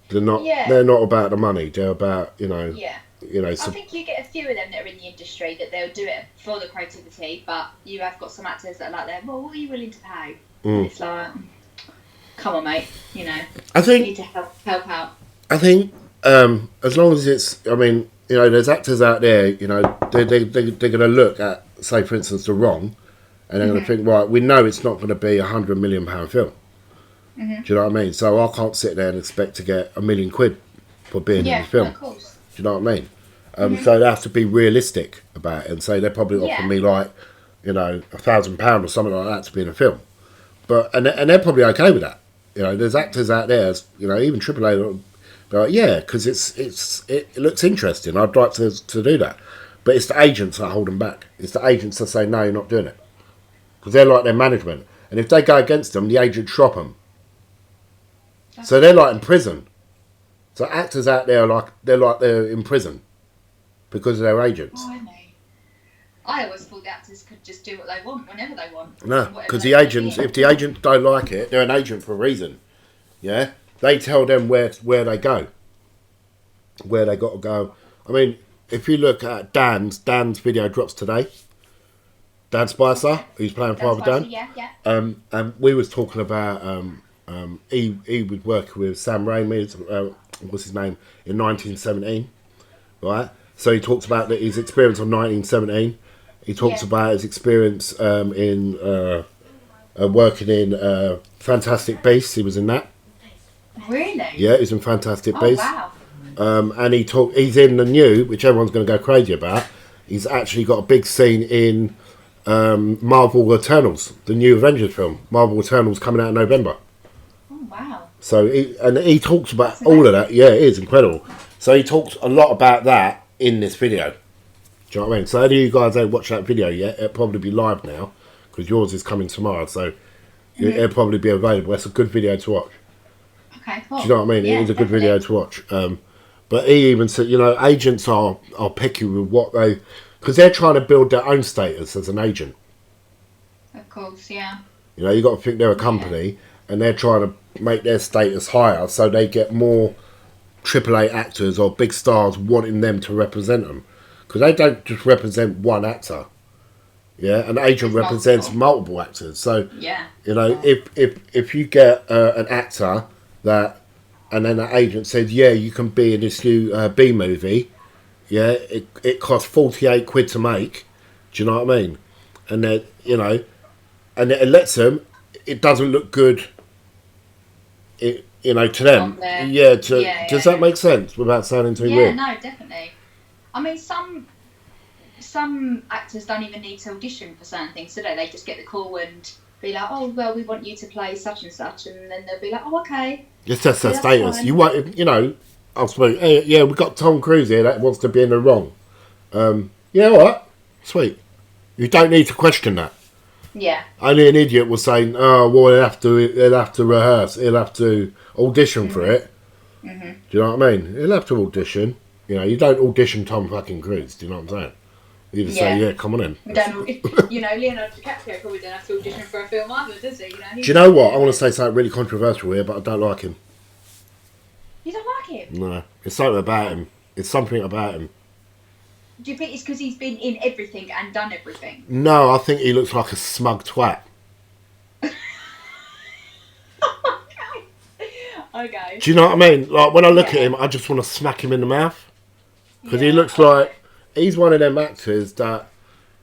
They're not about the money. They're about, I think you get a few of them that are in the industry that they'll do it for the creativity, but you have got some actors that are like that, well, what are you willing to pay? And it's like, come on, mate, I think you need to help out. I think as long as it's, there's actors out there, they're going to look at, say, for instance, The Wrong, and they're going to think, right, we know it's not going to be £100 million film. Do you know what I mean? So I can't sit there and expect to get £1 million for being in the film. Of course. Do you know what I mean? So they have to be realistic about it and say they're probably offering me like, £1,000 or something like that to be in a film. But and they're probably okay with that. There's actors out there, even AAA, they're like, because it looks interesting. I'd like to do that. But it's the agents that hold them back. It's the agents that say, no, you're not doing it. Because they're like their management. And if they go against them, the agents drop them. So they're like in prison. So actors out there they're in prison because of their agents. Oh, I always thought the actors could just do what they want whenever they want. No, because the agents, if the agents don't like it, they're an agent for a reason. Yeah, they tell them where they go, where they got to go. I mean, if you look at Dan's video drops today. Dan Spicer, who's playing Father Dan. And we was talking about he was working with Sam Raimi, what's his name, in 1917, right? So he talks about his experience on 1917. He talks about his experience in working in Fantastic Beasts. He was in that. Really? Yeah, he was in Fantastic Beasts. Wow. And he's in the new, which everyone's going to go crazy about. He's actually got a big scene in Marvel Eternals, the new Avengers film. Marvel Eternals coming out in November. Oh wow! So he talks about all of that. Yeah, it is incredible. So he talks a lot about that in this video. Do you know what I mean? So any of you guys ain't watched that video yet, it'll probably be live now because yours is coming tomorrow. So it'll probably be available. It's a good video to watch. Okay, cool. Do you know what I mean? Yeah, it is a good definitely. video to watch. But he even said, you know, agents are picky with what they... Because they're trying to build their own status as an agent. Of course, yeah. You know, you got to think they're a company and they're trying to make their status higher so they get more AAA actors or big stars wanting them to represent them. Because they don't just represent one actor. Yeah, an agent represents multiple actors. So, you know, if you get an actor that... And then the agent says, yeah, you can be in this new B movie. Yeah, it costs 48 quid to make. Do you know what I mean? And then, you know, and it lets them, it doesn't look good, to them. Does that make sense without sounding too weird? Yeah, no, definitely. I mean, some actors don't even need to audition for certain things, do they? They just get the call and be like, oh, well, we want you to play such and such. And then they'll be like, oh, okay. It's just their status. You want, you know, I suppose, hey, yeah, we've got Tom Cruise here that wants to be in the wrong. Yeah, all right. Sweet. You don't need to question that. Yeah. Only an idiot was saying, oh, well, they'll have to rehearse. He'll have to audition for it. Mm-hmm. Do you know what I mean? He'll have to audition. You know, you don't audition Tom fucking Cruise. Do you know what I'm saying? You just say, yeah, come on in. We don't, you know, Leonardo DiCaprio probably don't have to audition for a film either, does he? You know, do you know what? I want to say something really controversial here, but I don't like him. You don't like him? No. It's something about him. It's something about him. Do you think it's because he's been in everything and done everything? No, I think he looks like a smug twat. Okay. Do you know what I mean? Like, when I look at him, I just want to smack him in the mouth. Because he looks like... He's one of them actors that,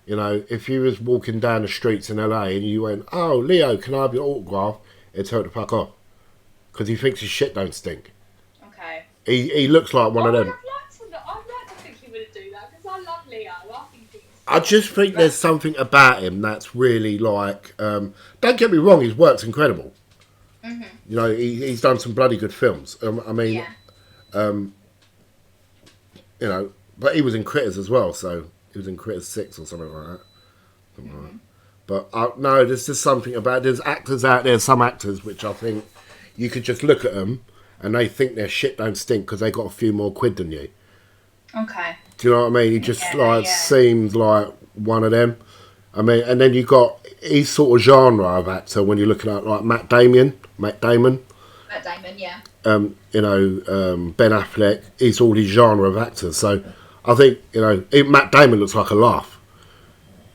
you know, if you was walking down the streets in LA and you went, oh, Leo, can I have your autograph? He'd tell it the fuck off. Because he thinks his shit don't stink. Okay. He looks like one of them. I'd like to think he would do that because I love Leo. I just think there's something about him that's really like... don't get me wrong, his work's incredible. Mm-hmm. You know, he's done some bloody good films. You know... But he was in Critters as well, so he was in Critters 6 or something like that. Like that. But no, there's just something about... There's actors out there, some actors, which I think you could just look at them and they think their shit don't stink because they got a few more quid than you. Okay. Do you know what I mean? He just seems like one of them. I mean, and then you got his sort of genre of actor when you're looking at like Matt Damon, yeah. You know, Ben Affleck. He's all his genre of actors. So I think, you know, Matt Damon looks like a laugh.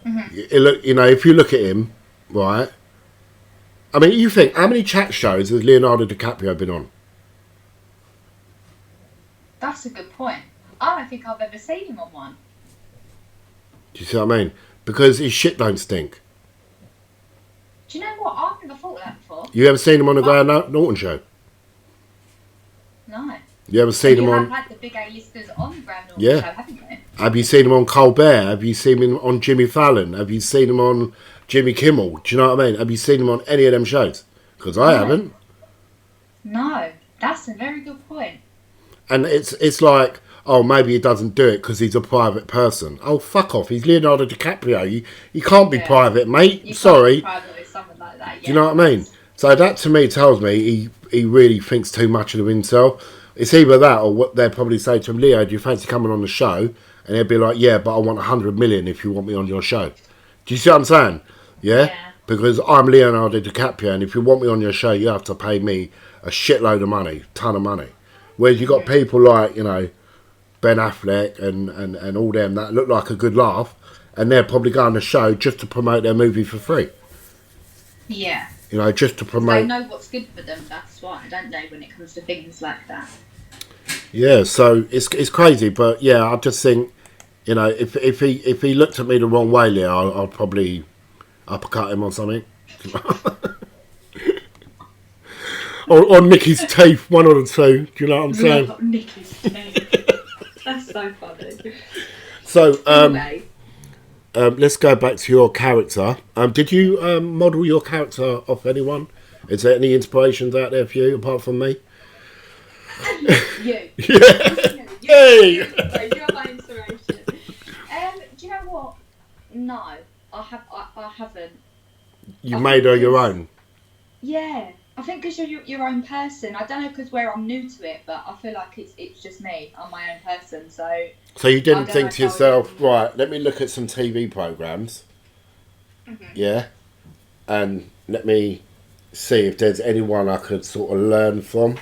Mm-hmm. You know, if you look at him, right? I mean, you think how many chat shows has Leonardo DiCaprio been on? That's a good point. I don't think I've ever seen him on one. Do you see what I mean? Because his shit don't stink. Do you know what? I've never thought of that before. You ever seen him on the Graham Norton show? No. You ever seen him on... You have had the big A-listers on the Graham Norton show, haven't you? Have you seen him on Colbert? Have you seen him on Jimmy Fallon? Have you seen him on Jimmy Kimmel? Do you know what I mean? Have you seen him on any of them shows? Because I haven't. No. That's a very good point. And it's like... Oh, maybe he doesn't do it because he's a private person. Oh, fuck off. He's Leonardo DiCaprio. You can't be private, mate. Sorry. Can't be private with someone like that. Do you know what I mean? So that, to me, tells me he really thinks too much of himself. It's either that or what they'll probably say to him, Leo, do you fancy coming on the show? And he'll be like, yeah, but I want 100 million if you want me on your show. Do you see what I'm saying? Yeah? Because I'm Leonardo DiCaprio, and if you want me on your show, you have to pay me a shitload of money, ton of money. Whereas you got people like, you know, Ben Affleck and all them that look like a good laugh, and they're probably going on the show just to promote their movie for free. Yeah. You know, just to promote... They know what's good for them, that's why, don't they, when it comes to things like that. Yeah, so it's crazy, but yeah, I just think, you know, if he looked at me the wrong way, Leo, I'd probably uppercut him or something. or nick his teeth, one or the two, do you know what I'm saying? Nick his teeth. That's so funny. So, anyway. let's go back to your character. Did you model your character off anyone? Is there any inspirations out there for you apart from me? You. Yeah. Yay! You're my inspiration. Do you know what? No, I haven't. You made her your own. Yeah, I think because you're your own person. I don't know because where I'm new to it, but I feel like it's just me. I'm my own person. So you didn't think to yourself, right? Let me look at some TV programs. Mm-hmm. Yeah, and let me see if there's anyone I could sort of learn from.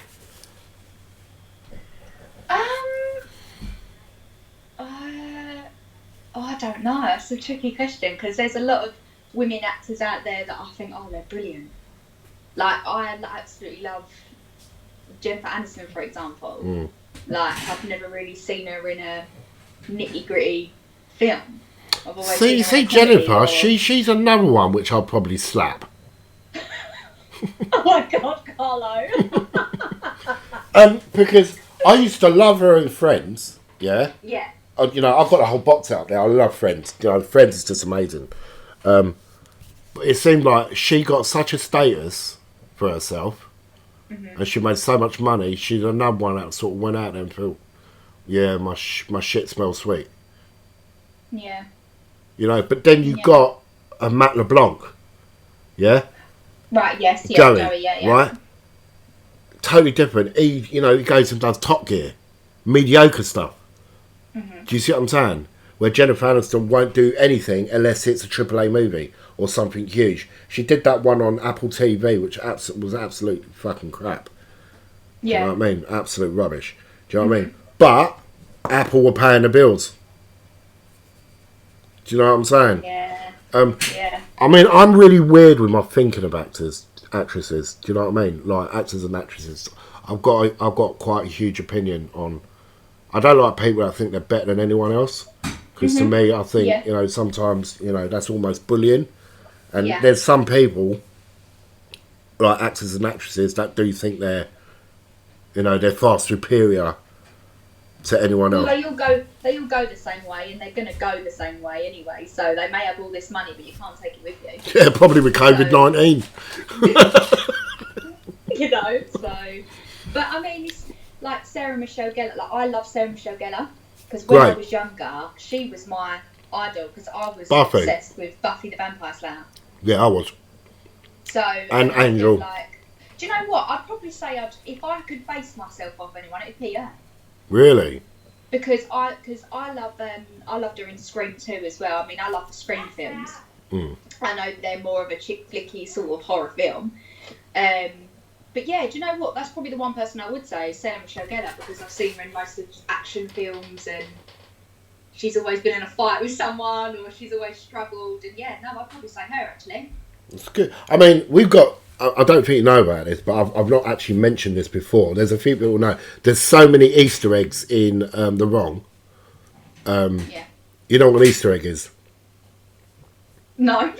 I don't know. That's a tricky question because there's a lot of women actors out there that I think, oh, they're brilliant. Like, I absolutely love Jennifer Aniston, for example. Like, I've never really seen her in a nitty-gritty film. I've always seen her in a Jennifer, she's another one which I'll probably slap. Oh my God, Carlo. Because I used to love her in Friends, yeah? Yeah. You know, I've got a whole box out there. I love Friends. You know, Friends is just amazing. But it seemed like she got such a status for herself, and she made so much money. She's another one that sort of went out there and thought, yeah, my shit smells sweet. Yeah. You know, but then you got a Matt LeBlanc, yeah? Right, yes, yeah, Joey, yeah. Right? Totally different. He goes and does Top Gear. Mediocre stuff. Do you see what I'm saying? Where Jennifer Aniston won't do anything unless it's a AAA movie or something huge. She did that one on Apple TV, which was absolute fucking crap. Yeah. Do you know what I mean? Absolute rubbish. Do you know what I mean? But Apple were paying the bills. Do you know what I'm saying? Yeah. Yeah. I mean, I'm really weird with my thinking of actresses. Do you know what I mean? Like actors and actresses. I've got quite a huge opinion on. I don't like people that think they're better than anyone else. Because to me, I think, you know, sometimes, you know, that's almost bullying. And there's some people, like actors and actresses, that do think they're far superior to anyone else. Well, they all go the same way, and they're going to go the same way anyway. So they may have all this money, but you can't take it with you. Yeah, probably with COVID-19. You know, so... But, I mean, it's like Sarah Michelle Gellar. Like, I love Sarah Michelle Gellar. Because when I was younger, she was my idol. Because I was obsessed with Buffy the Vampire Slayer. Yeah, I was. So... And Angel. Like, do you know what? I'd probably say if I could base myself off anyone, it'd be her. Really? Because I loved her in Scream 2 as well. I mean, I love the Scream films. I know they're more of a chick flicky sort of horror film. But yeah, do you know what? That's probably the one person I would say is Sarah Michelle Gellar, because I've seen her in most of the action films, and she's always been in a fight with someone, or she's always struggled. And yeah, no, I'd probably say her actually. It's good. I mean, we've got. I don't think you know about this, but I've not actually mentioned this before. There's a few people know. There's so many Easter eggs in The Wrong. You know what an Easter egg is? No.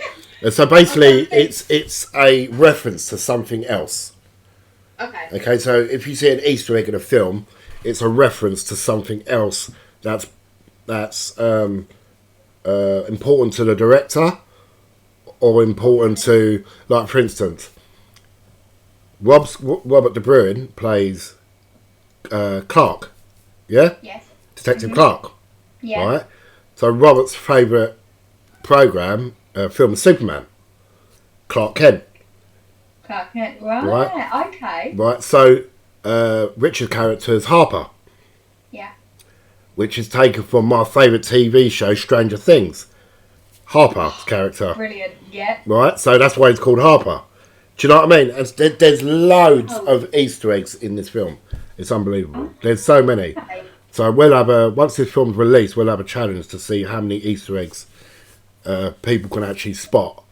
So basically, it's a reference to something else. Okay. Okay, so if you see an Easter egg in a film, it's a reference to something else that's important to the director, or important to, like, for instance, Robert De Bruin plays Clark, yeah? Yes. Detective Clark. Yeah. Right? So Robert's favourite film is Superman. Clark Kent. Clark Kent. Right. Okay. Right, so Richard's character is Harper. Yeah. Which is taken from my favourite TV show, Stranger Things. Harper's character. Brilliant, yeah. Right, so that's why it's called Harper. Do you know what I mean? And there's loads of Easter eggs in this film. It's unbelievable. There's so many. Okay. So we'll have once this film's released, we'll have a challenge to see how many Easter eggs people can actually spot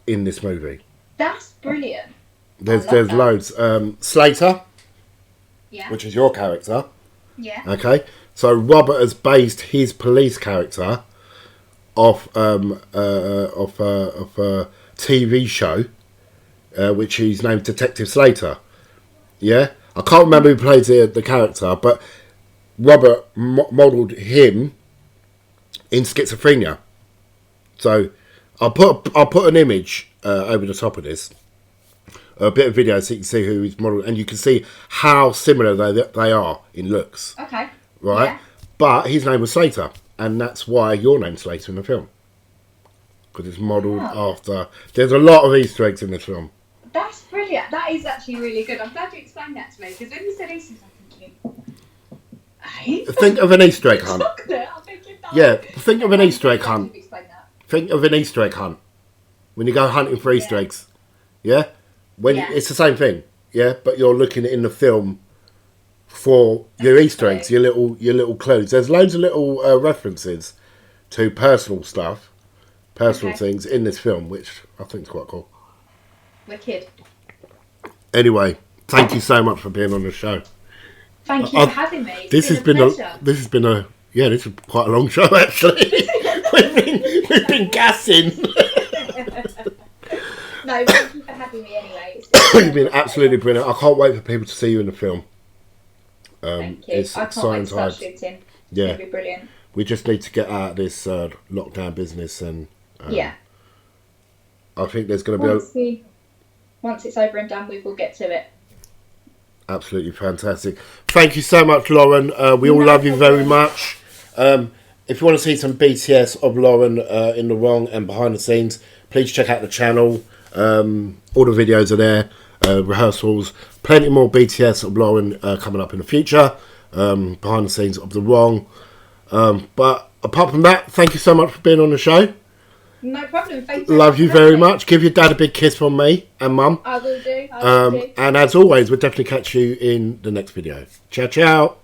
in this movie. That's brilliant. There's loads. Slater, which is your character. Yeah. Okay. So Robert has based his police character off a TV show, which is named Detective Slater. Yeah, I can't remember who plays the character, but Robert modelled him in schizophrenia. So I'll put an image over the top of this, a bit of video, so you can see who he's modeled, and you can see how similar they are in looks. Okay. Right? Yeah. But his name was Slater, and that's why your name's Slater in the film. Because it's modelled after... There's a lot of Easter eggs in this film. That's brilliant. That is actually really good. I'm glad you explained that to me, because when you said Easter eggs, I'm thinking... Think of an Easter egg hunt. Chocolate? I'm thinking, no. Yeah, think of an Easter egg hunt. Explain that. Think of an Easter egg hunt. When you go hunting for Easter eggs. Yeah? It's the same thing. Yeah? But you're looking in the film for your Easter eggs, your little clues. There's loads of little references to personal stuff, things in this film, which I think is quite cool. Wicked. Anyway, thank you so much for being on the show. Thank you for having me. This has been quite a long show actually. we've been gassing. No, thank you for having me anyway. You've been absolutely brilliant. I can't wait for people to see you in the film. Thank you. I can't wait to start shooting. It's going to be brilliant. We just need to get out of this lockdown business, and I think there's going to be once it's over and done with, we'll get to it. Absolutely fantastic. Thank you so much, Lauren. We all love you very much. If you want to see some BTS of Lauren in the wrong and behind the scenes, please check out the channel. All the videos are there, rehearsals, plenty more BTS of Lauren coming up in the future, behind the scenes of the wrong. But apart from that, thank you so much for being on the show. No problem. Thank you. Love you very much. Give your dad a big kiss from me and Mum. I will do. And as always, we'll definitely catch you in the next video. Ciao, ciao.